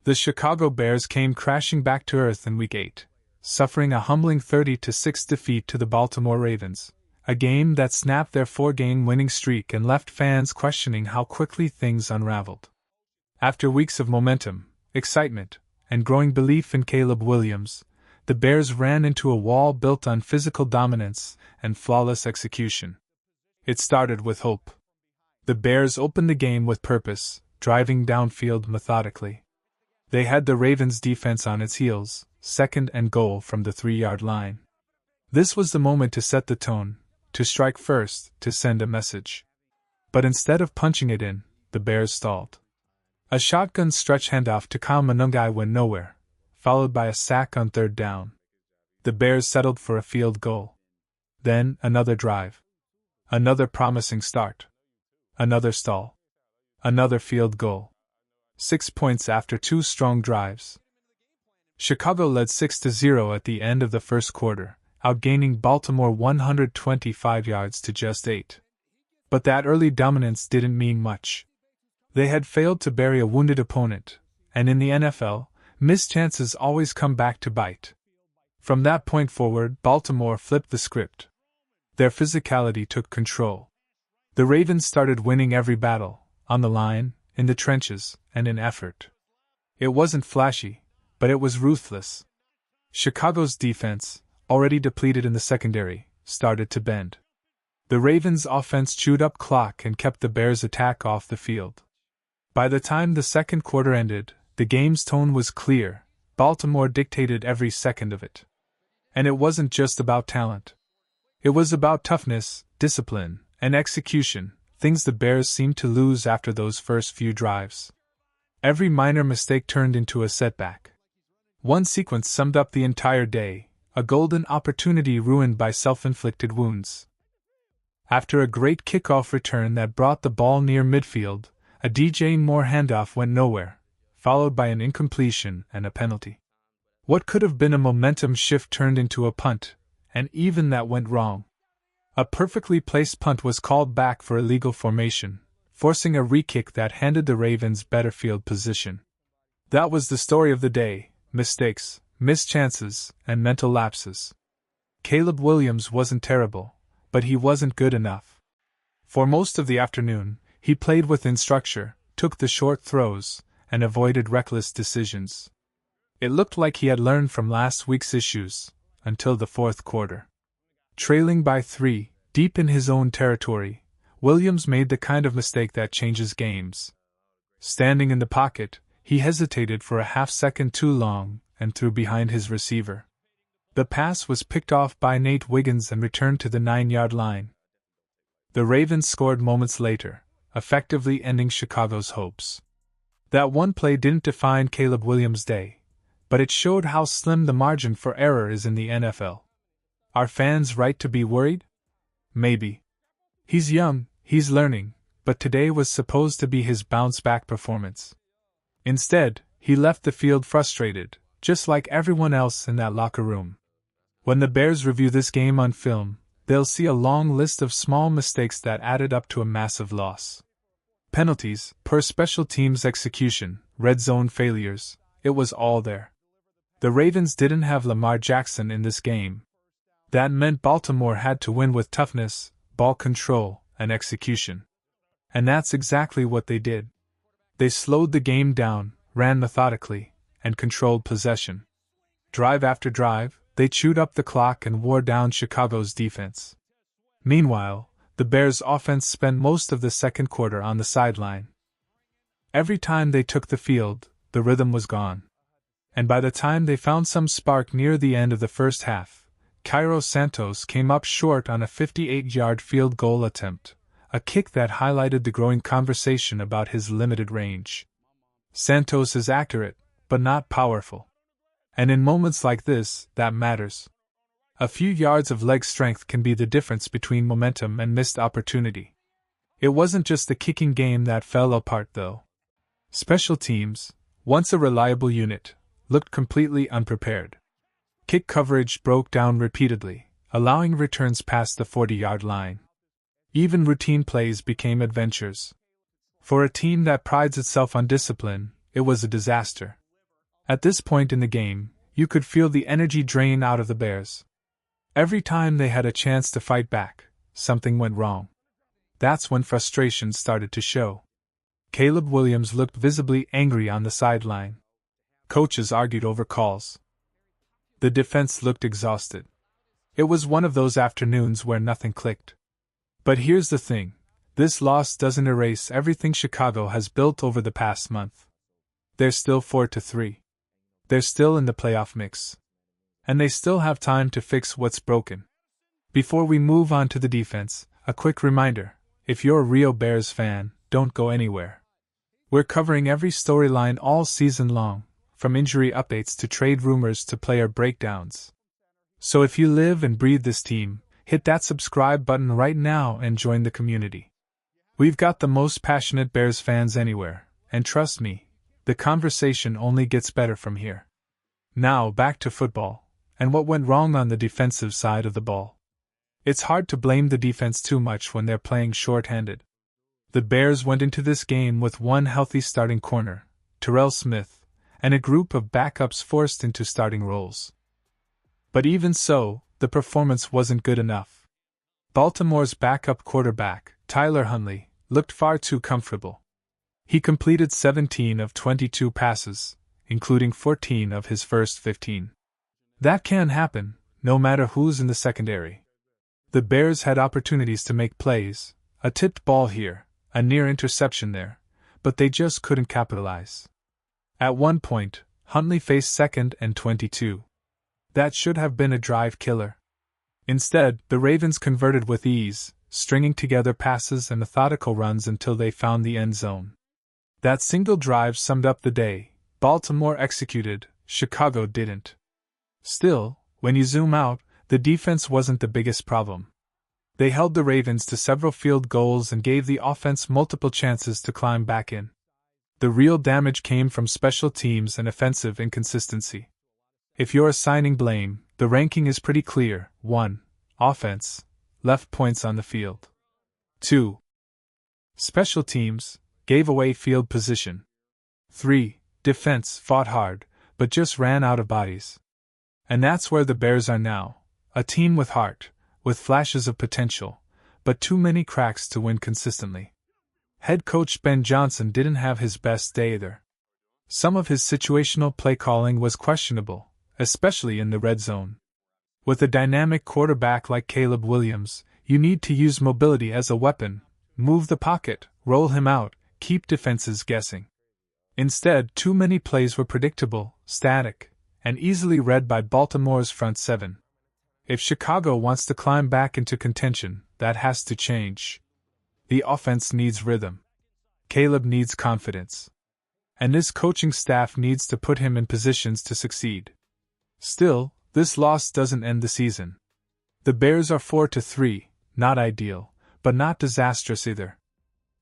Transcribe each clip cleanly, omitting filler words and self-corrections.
The Chicago Bears came crashing back to earth in Week 8, suffering a humbling 30-6 defeat to the Baltimore Ravens, a game that snapped their 4-game winning streak and left fans questioning how quickly things unraveled. After weeks of momentum, excitement, and growing belief in Caleb Williams, the Bears ran into a wall built on physical dominance and flawless execution. It started with hope. The Bears opened the game with purpose, driving downfield methodically. They had the Ravens' defense on its heels, 2nd and goal from the 3-yard line. This was the moment to set the tone, to strike first, to send a message. But instead of punching it in, the Bears stalled. A shotgun stretch handoff to monangai went nowhere, followed by a sack on 3rd down. The Bears settled for a field goal. Then another drive. Another promising start. Another stall. Another field goal. 6 points after 2 strong drives. Chicago led 6-0 at the end of the first quarter, outgaining Baltimore 125 yards to just 8. But that early dominance didn't mean much. They had failed to bury a wounded opponent, and in the NFL, missed chances always come back to bite. From that point forward, Baltimore flipped the script. Their physicality took control. The Ravens started winning every battle, on the line, in the trenches, and in effort. It wasn't flashy, but it was ruthless. Chicago's defense, already depleted in the secondary, started to bend. The Ravens' offense chewed up clock and kept the Bears' attack off the field. By the time the second quarter ended, the game's tone was clear. Baltimore dictated every second of it. And it wasn't just about talent. It was about toughness, discipline, and execution, things the Bears seemed to lose after those first few drives. Every minor mistake turned into a setback. One sequence summed up the entire day, a golden opportunity ruined by self-inflicted wounds. After a great kickoff return that brought the ball near midfield, a DJ Moore handoff went nowhere, followed by an incompletion and a penalty. What could have been a momentum shift turned into a punt, and even that went wrong. A perfectly placed punt was called back for illegal formation, forcing a re-kick that handed the Ravens better field position. That was the story of the day: mistakes, missed chances, and mental lapses. Caleb Williams wasn't terrible, but he wasn't good enough. For most of the afternoon, he played within structure, took the short throws, and avoided reckless decisions. It looked like he had learned from last week's issues, until the fourth quarter. Trailing by 3, deep in his own territory, Williams made the kind of mistake that changes games. Standing in the pocket, he hesitated for a half-second too long and threw behind his receiver. The pass was picked off by Nate Wiggins and returned to the 9-yard line. The Ravens scored moments later, effectively ending Chicago's hopes. That one play didn't define Caleb Williams' day, but it showed how slim the margin for error is in the NFL. Are fans right to be worried? Maybe. He's young, he's learning, but today was supposed to be his bounce-back performance. Instead, he left the field frustrated, just like everyone else in that locker room. When the Bears review this game on film, they'll see a long list of small mistakes that added up to a massive loss. Penalties, poor special teams execution, red zone failures, it was all there. The Ravens didn't have Lamar Jackson in this game. That meant Baltimore had to win with toughness, ball control, and execution. And that's exactly what they did. They slowed the game down, ran methodically, and controlled possession. Drive after drive, they chewed up the clock and wore down Chicago's defense. Meanwhile, the Bears' offense spent most of the second quarter on the sideline. Every time they took the field, the rhythm was gone. And by the time they found some spark near the end of the first half, Cairo Santos came up short on a 58-yard field goal attempt, a kick that highlighted the growing conversation about his limited range. Santos is accurate, but not powerful. And in moments like this, that matters. A few yards of leg strength can be the difference between momentum and missed opportunity. It wasn't just the kicking game that fell apart, though. Special teams, once a reliable unit, looked completely unprepared. Kick coverage broke down repeatedly, allowing returns past the 40-yard line. Even routine plays became adventures. For a team that prides itself on discipline, it was a disaster. At this point in the game, you could feel the energy drain out of the Bears. Every time they had a chance to fight back, something went wrong. That's when frustration started to show. Caleb Williams looked visibly angry on the sideline. Coaches argued over calls. The defense looked exhausted. It was one of those afternoons where nothing clicked. But here's the thing, this loss doesn't erase everything Chicago has built over the past month. They're still 4-3. They're still in the playoff mix. And they still have time to fix what's broken. Before we move on to the defense, a quick reminder, if you're a real Bears fan, don't go anywhere. We're covering every storyline all season long, from injury updates to trade rumors to player breakdowns. So if you live and breathe this team, hit that subscribe button right now and join the community. We've got the most passionate Bears fans anywhere, and trust me, the conversation only gets better from here. Now back to football, and what went wrong on the defensive side of the ball. It's hard to blame the defense too much when they're playing short-handed. The Bears went into this game with one healthy starting corner, Terrell Smith, and a group of backups forced into starting roles. But even so, the performance wasn't good enough. Baltimore's backup quarterback, Tyler Huntley, looked far too comfortable. He completed 17 of 22 passes, including 14 of his first 15. That can happen, no matter who's in the secondary. The Bears had opportunities to make plays, a tipped ball here, a near interception there, but they just couldn't capitalize. At one point, Huntley faced 2nd and 22. That should have been a drive killer. Instead, the Ravens converted with ease, stringing together passes and methodical runs until they found the end zone. That single drive summed up the day. Baltimore executed, Chicago didn't. Still, when you zoom out, the defense wasn't the biggest problem. They held the Ravens to several field goals and gave the offense multiple chances to climb back in. The real damage came from special teams and offensive inconsistency. If you're assigning blame, the ranking is pretty clear. 1. Offense, left points on the field. 2. Special teams, gave away field position. 3. Defense, fought hard, but just ran out of bodies. And that's where the Bears are now, a team with heart, with flashes of potential, but too many cracks to win consistently. Head coach Ben Johnson didn't have his best day either. Some of his situational play calling was questionable, especially in the red zone. With a dynamic quarterback like Caleb Williams, you need to use mobility as a weapon, move the pocket, roll him out, keep defenses guessing. Instead, too many plays were predictable, static, and easily read by Baltimore's front seven. If Chicago wants to climb back into contention, that has to change. The offense needs rhythm. Caleb needs confidence. And this coaching staff needs to put him in positions to succeed. Still, this loss doesn't end the season. The Bears are 4-3, not ideal, but not disastrous either.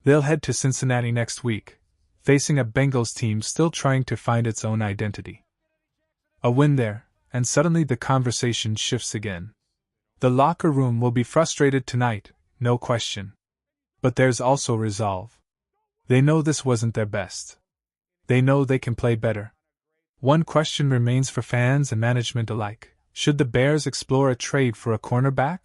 They'll head to Cincinnati next week, facing a Bengals team still trying to find its own identity. A win there, and suddenly the conversation shifts again. The locker room will be frustrated tonight, no question. But there's also resolve. They know this wasn't their best. They know they can play better. One question remains for fans and management alike. Should the Bears explore a trade for a cornerback?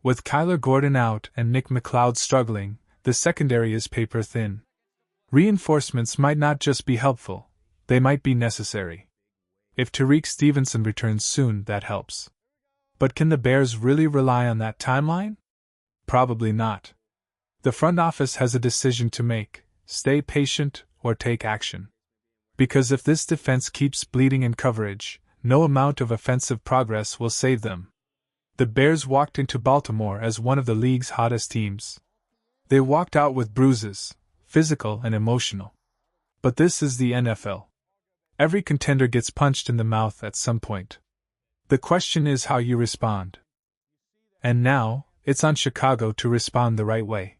With Kyler Gordon out and Nick McLeod struggling, the secondary is paper thin. Reinforcements might not just be helpful, they might be necessary. If Tariq Stevenson returns soon, that helps. But can the Bears really rely on that timeline? Probably not. The front office has a decision to make: stay patient or take action. Because if this defense keeps bleeding in coverage, no amount of offensive progress will save them. The Bears walked into Baltimore as one of the league's hottest teams. They walked out with bruises, physical and emotional. But this is the NFL. Every contender gets punched in the mouth at some point. The question is how you respond. And now, it's on Chicago to respond the right way.